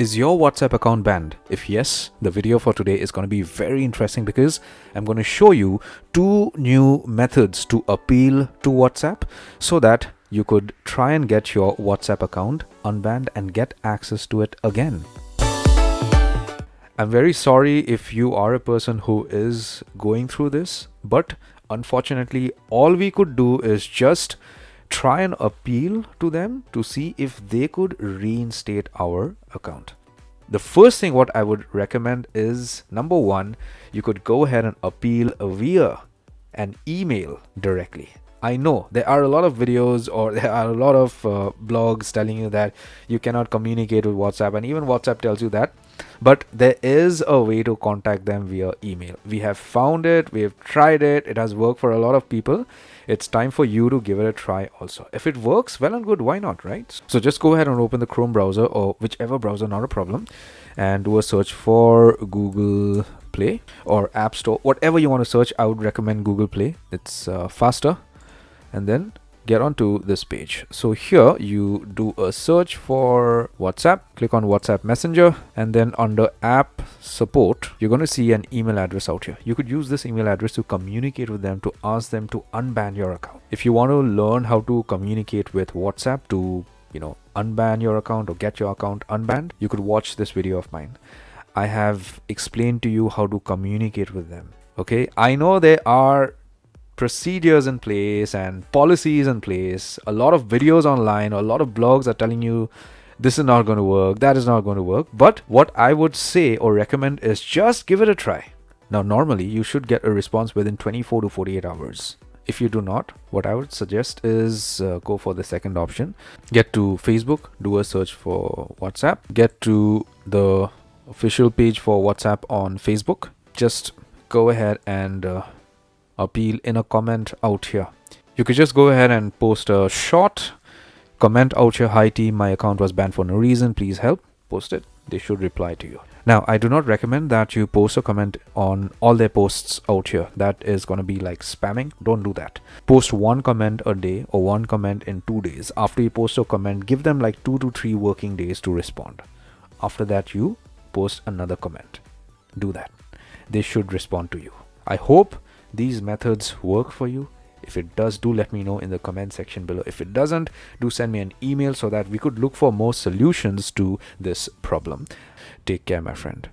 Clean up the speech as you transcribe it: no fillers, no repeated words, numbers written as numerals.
Is your WhatsApp account banned? If yes, the video for today is going to be very interesting because I'm going to show you 2 new methods to appeal to WhatsApp so that you could try and get your WhatsApp account unbanned and get access to it again. I'm very sorry if you are a person who is going through this, but unfortunately, all we could do is just try and appeal to them to see if they could reinstate our account. The first thing what I would recommend is, number 1, you could go ahead and appeal via an email directly. I know there are a lot of videos or there are a lot of blogs telling you that you cannot communicate with WhatsApp, and even WhatsApp tells you that, but there is a way to contact them via email. We have found it, we have tried it, it has worked for a lot of people. It's time for you to give it a try also. If it works, well and good, why not, right? So just go ahead and open the Chrome browser or whichever browser, not a problem, and do a search for Google Play or App Store, whatever you want to search. I would recommend Google Play, it's faster. And then get onto this page. So here you do a search for WhatsApp, click on WhatsApp Messenger, and then under app support, you're going to see an email address out here. You could use this email address to communicate with them, to ask them to unban your account. If you want to learn how to communicate with WhatsApp to, unban your account or get your account unbanned, you could watch this video of mine. I have explained to you how to communicate with them. Okay, I know there are procedures in place and policies in place, a lot of videos online, a lot of blogs are telling you this is not going to work, that is not going to work, but what I would say or recommend is just give it a try. Now normally you should get a response within 24 to 48 hours. If you do not, what I would suggest is go for the second option. Get to Facebook, do a search for WhatsApp, get to the official page for WhatsApp on Facebook, just go ahead and appeal in a comment out here. You could just go ahead and post a short comment out here. Hi team, my account was banned for no reason, please help. Post it, they should reply to you. Now I do not recommend that you post a comment on all their posts out here. That is going to be like spamming. Don't do that. Post 1 comment a day or 1 comment in 2 days. After you post a comment, give them like 2 to 3 working days to respond. After that you post another comment. Do that. They should respond to you. I hope these methods work for you. If it does, do let me know in the comment section below. If it doesn't, do send me an email so that we could look for more solutions to this problem. Take care, my friend.